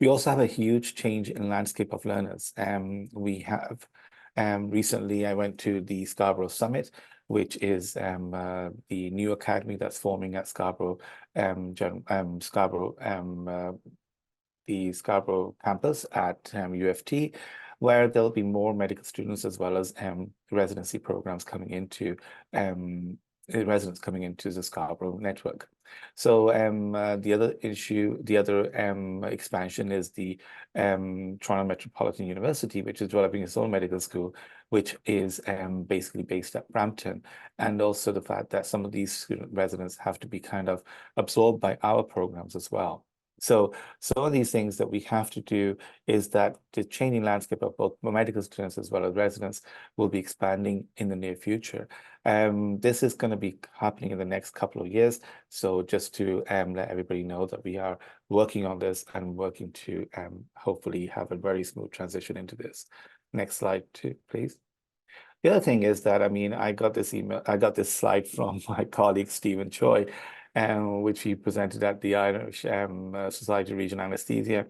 We also have a huge change in landscape of learners. We have recently, I went to the Scarborough Summit, which is the new academy that's forming at Scarborough, the Scarborough campus at UFT, where there'll be more medical students as well as residency programs coming into residents coming into the Scarborough network. So the other expansion is the Toronto Metropolitan University, which is developing its own medical school, which is basically based at Brampton, and also the fact that some of these student residents have to be kind of absorbed by our programs as well. So some of these things that we have to do is that the changing landscape of both medical students as well as residents will be expanding in the near future. This is going to be happening in the next couple of years. So just to let everybody know that we are working on this and working to hopefully have a very smooth transition into this. Next slide, please. The other thing is that, I mean, I got this slide from my colleague, Stephen Choi, which he presented at the Irish Society of Regional Anesthesia.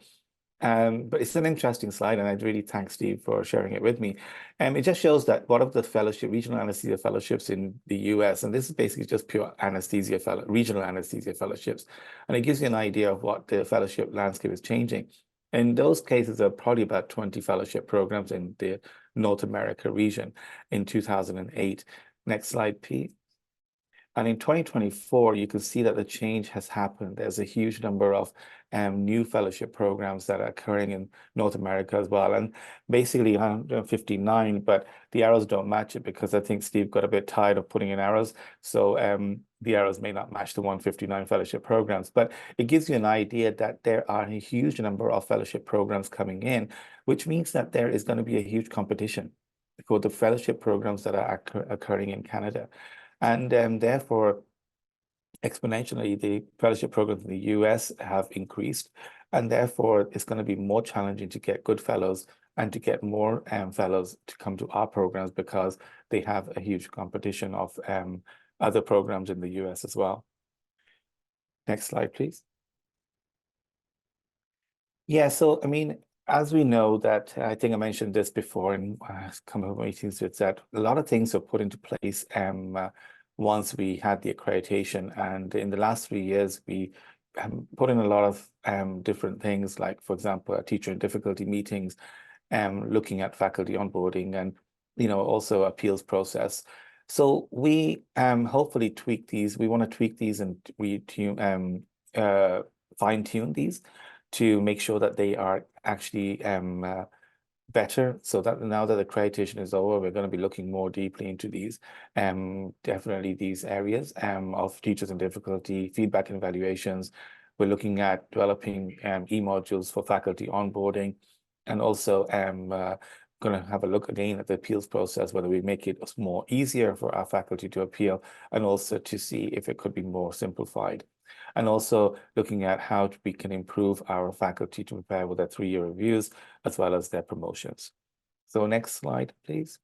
But it's an interesting slide, and I'd really thank Steve for sharing it with me. It just shows that one of the regional anesthesia fellowships in the US, and this is basically just pure regional anesthesia fellowships, and it gives you an idea of what the fellowship landscape is changing. In those cases, there are probably about 20 fellowship programs in the North America region in 2008. Next slide, please. And in 2024, you can see that the change has happened. There's a huge number of new fellowship programs that are occurring in North America as well. And basically 159, but the arrows don't match it because I think Steve got a bit tired of putting in arrows. So the arrows may not match the 159 fellowship programs, but it gives you an idea that there are a huge number of fellowship programs coming in, which means that there is going to be a huge competition for the fellowship programs that are occurring in Canada. And therefore, exponentially, the fellowship programs in the US have increased, and therefore it's going to be more challenging to get good fellows and to get more fellows to come to our programs because they have a huge competition of other programs in the US as well. Next slide, please. Yeah, so I mean, as we know that, I think I mentioned this before in some of meetings, it's that a lot of things were put into place once we had the accreditation. And in the last 3 years, we put in a lot of different things, like, for example, teacher in difficulty meetings, looking at faculty onboarding and, you know, also appeals process. So we hopefully tweak these. We want to tweak these and fine-tune these to make sure that they are actually better, so that now that accreditation is over, we're going to be looking more deeply into these, definitely these areas of teachers in difficulty, feedback and evaluations. We're looking at developing e-modules for faculty onboarding, and also going to have a look again at the appeals process, whether we make it more easier for our faculty to appeal, and also to see if it could be more simplified. and also looking at how we can improve our faculty to prepare with their 3-year reviews as well as their promotions. So next slide, please.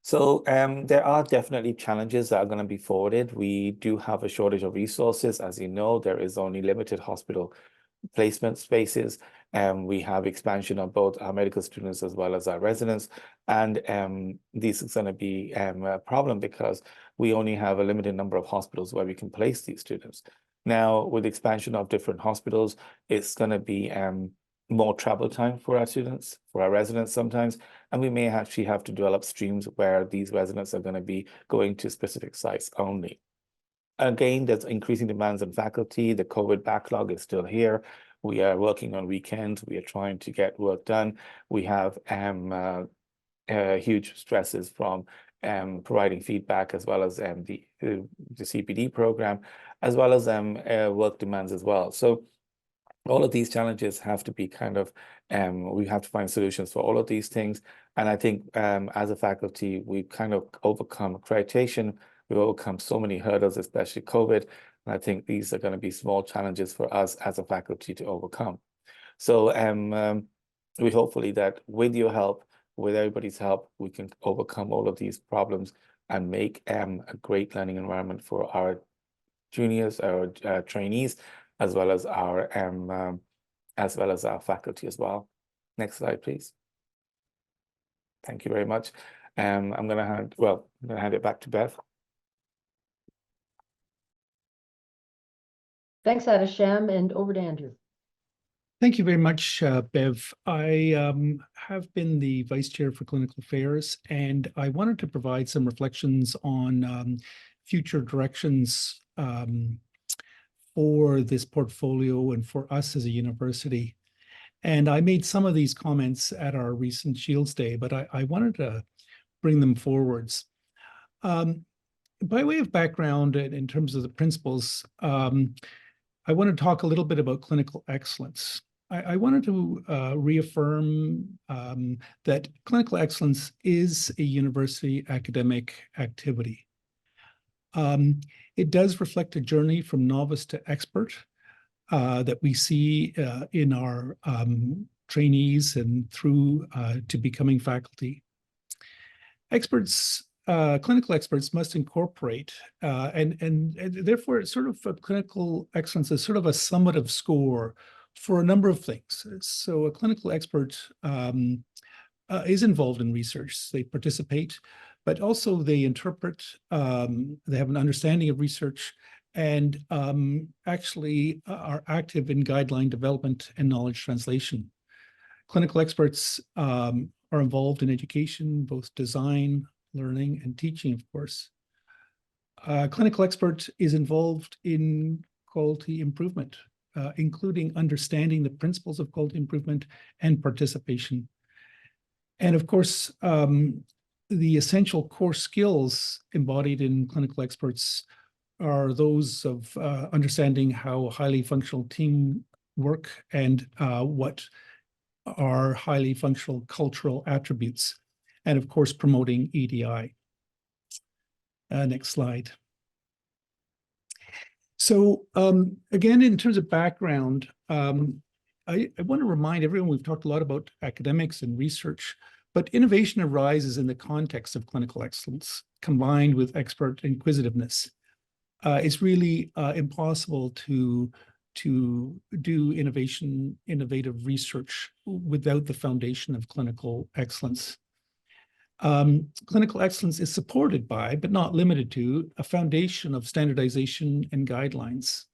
So there are definitely challenges that are going to be forwarded. We do have a shortage of resources. As you know, there is only limited hospital placement spaces, and we have expansion of both our medical students as well as our residents. And this is going to be a problem because we only have a limited number of hospitals where we can place these students. Now, with expansion of different hospitals, it's going to be more travel time for our students, for our residents sometimes, and we may actually have to develop streams where these residents are going to be going to specific sites only. Again, there's increasing demands on faculty. The COVID backlog is still here. We are working on weekends. We are trying to get work done. We have huge stresses from providing feedback, as well as the CPD program, as well as work demands as well. So all of these challenges have to be kind of, we have to find solutions for all of these things. And I think as a faculty, we've kind of overcome accreditation. We've overcome so many hurdles, especially COVID. And I think these are going to be small challenges for us as a faculty to overcome. So we hopefully that with your help, with everybody's help, we can overcome all of these problems and make a great learning environment for our juniors, our trainees, as well as our faculty as well. Next slide, please. Thank you very much. I'm going to hand it back to Bev. Thanks, Adisham, and over to Andrew. Thank you very much, Bev. I have been the Vice Chair for Clinical Affairs, and I wanted to provide some reflections on future directions for this portfolio and for us as a university. And I made some of these comments at our recent Shields Day, but I wanted to bring them forwards. By way of background, in terms of the principles, I want to talk a little bit about clinical excellence. I wanted to reaffirm that clinical excellence is a university academic activity. It does reflect a journey from novice to expert that we see in our trainees and through to becoming faculty. Clinical experts must incorporate, and therefore sort of clinical excellence is sort of a summative score for a number of things. So a clinical expert is involved in research. They participate, but also they interpret, they have an understanding of research, and actually are active in guideline development and knowledge translation. Clinical experts are involved in education, both design, learning, and teaching, of course. Clinical expert is involved in quality improvement, including understanding the principles of quality improvement and participation. And of course, the essential core skills embodied in clinical experts are those of understanding how highly functional team work and what are highly functional cultural attributes, and of course, promoting EDI. Next slide. So again, in terms of background, I want to remind everyone, we've talked a lot about academics and research, but innovation arises in the context of clinical excellence, combined with expert inquisitiveness. It's really impossible to do innovative research without the foundation of clinical excellence. Clinical excellence is supported by, but not limited to, a foundation of standardization and guidelines.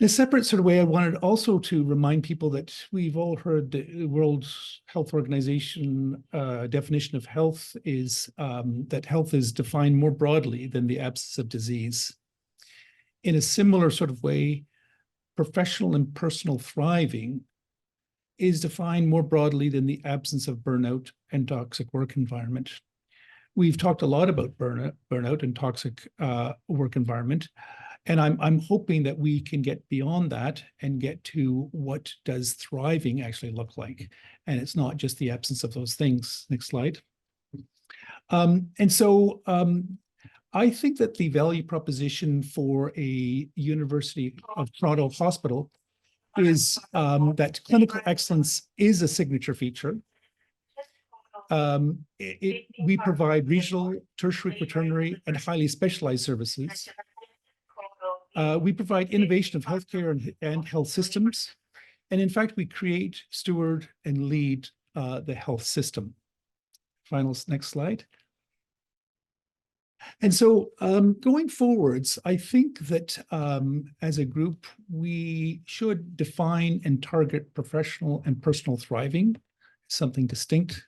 In a separate sort of way, I wanted also to remind people that we've all heard the World Health Organization definition of health is that health is defined more broadly than the absence of disease. In a similar sort of way, professional and personal thriving is defined more broadly than the absence of burnout and toxic work environment. We've talked a lot about burnout and toxic work environment, and I'm hoping that we can get beyond that and get to what does thriving actually look like. And it's not just the absence of those things. Next slide. And so I think that the value proposition for a University of Toronto hospital is that clinical excellence is a signature feature. We provide regional, tertiary, quaternary, and highly specialized services. We provide innovation of healthcare and health systems. And in fact, we create, steward, and lead the health system. Next slide. And so going forwards, I think that as a group, we should define and target professional and personal thriving, something distinct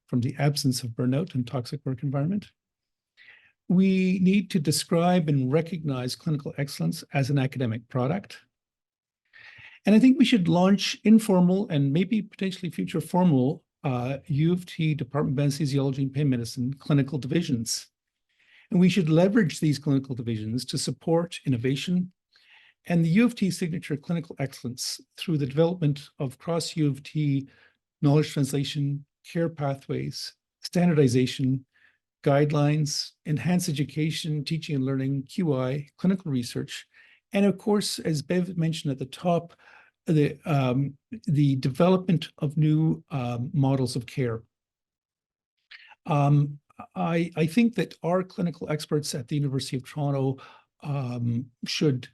from the absence of burnout and toxic work environment. We need to describe and recognize clinical excellence as an academic product. And I think we should launch informal and maybe potentially future formal U of T Department of Anesthesiology and Pain Medicine clinical divisions. And we should leverage these clinical divisions to support innovation and the U of T signature clinical excellence through the development of cross U of T knowledge translation, care pathways, standardization, guidelines, enhanced education, teaching and learning, QI, clinical research, and of course, as Bev mentioned at the top, the development of new models of care. I think that our clinical experts at the University of Toronto should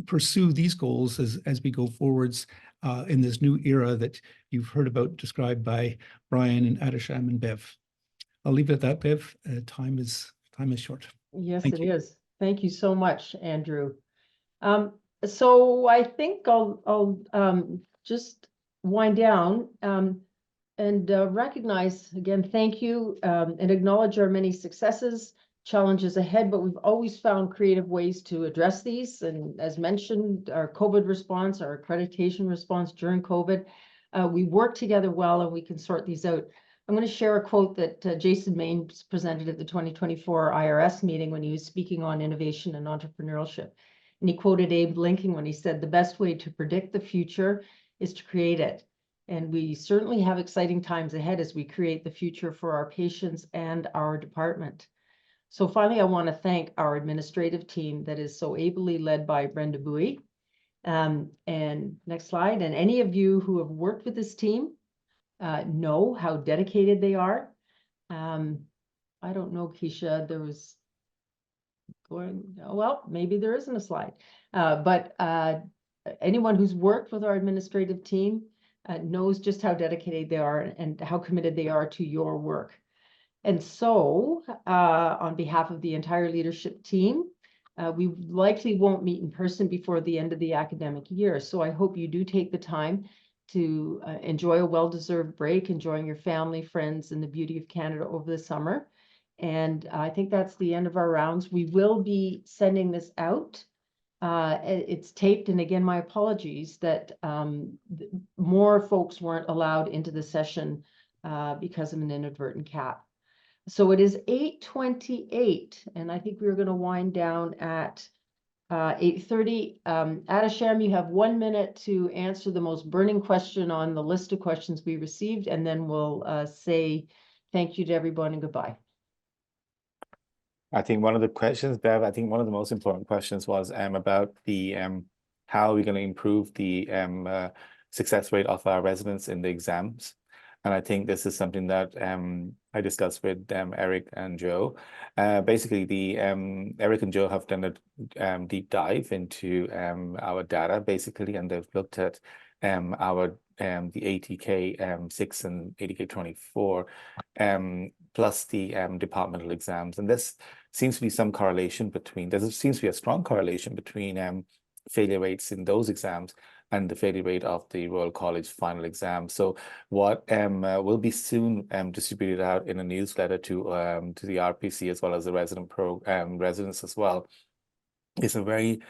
pursue these goals as we go forwards in this new era that you've heard about described by Brian and Adisham and Bev. I'll leave it at that, Bev. Time is short. Yes, Thank it you. is. Thank you so much, Andrew. So I think I'll just wind down and recognize again, thank you, and acknowledge our many successes, challenges ahead, but we've always found creative ways to address these. And as mentioned, our COVID response, our accreditation response during COVID, we work together well and we can sort these out. I'm going to share a quote that Jason Maines presented at the 2024 IRS meeting when he was speaking on innovation and entrepreneurship. And he quoted Abe Lincoln when he said, "The best way to predict the future is to create it." And we certainly have exciting times ahead as we create the future for our patients and our department. So finally, I want to thank our administrative team that is so ably led by Brenda Bowie. And next slide. And any of you who have worked with this team know how dedicated they are. I don't know, Keisha, there was well, maybe there isn't a slide, but anyone who's worked with our administrative team knows just how dedicated they are and how committed they are to your work. And so on behalf of the entire leadership team, we likely won't meet in person before the end of the academic year. So I hope you do take the time to enjoy a well-deserved break, enjoying your family, friends, and the beauty of Canada over the summer. And I think that's the end of our rounds. We will be sending this out. It's taped, and again, my apologies that more folks weren't allowed into the session because of an inadvertent cap. So it is 8:28, and I think we're going to wind down at 8:30. Adisham, you have 1 minute to answer the most burning question on the list of questions we received, and then we'll say thank you to everyone and goodbye. I think one of the questions, Bev, I think one of the most important questions was about the how are we going to improve the success rate of our residents in the exams. And I think this is something that I discussed with Eric and Joe. Basically, the Eric and Joe have done a deep dive into our data, basically, and they've looked at our the ATK 6 and ATK 24 plus the departmental exams, and this seems to be some correlation between. There seems to be a strong correlation between failure rates in those exams and the failure rate of the Royal College final exam. So what will be soon distributed out in a newsletter to the RPC as well as the residents as well is a very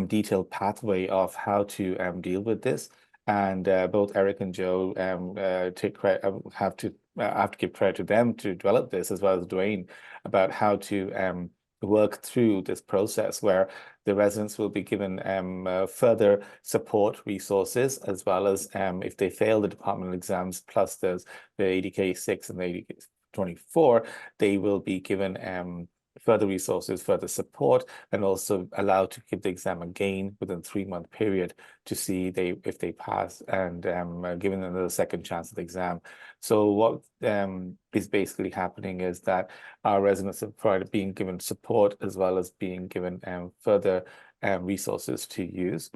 detailed pathway of how to deal with this. And both Eric and Joe take credit, have to give credit to them to develop this, as well as Dwayne, about how to work through this process where the residents will be given further support resources, as well as if they fail the departmental exams plus the ADK 6 and the ADK 24, they will be given further resources, further support, and also allowed to give the exam again within 3-month period to see if they pass, and given them another second chance at the exam. So what is basically happening is that our residents are being given support as well as being given further resources to use,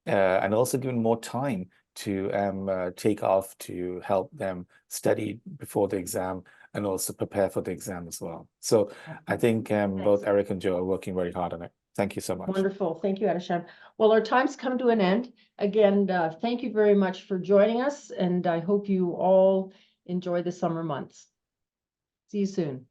and also given more time to take off to help them study before the exam and also prepare for the exam as well. So I think both Eric and Joe are working very hard on it. Thank you so much. Wonderful. Thank you, Adisham. Well, our time's come to an end. Again, thank you very much for joining us, and I hope you all enjoy the summer months. See you soon.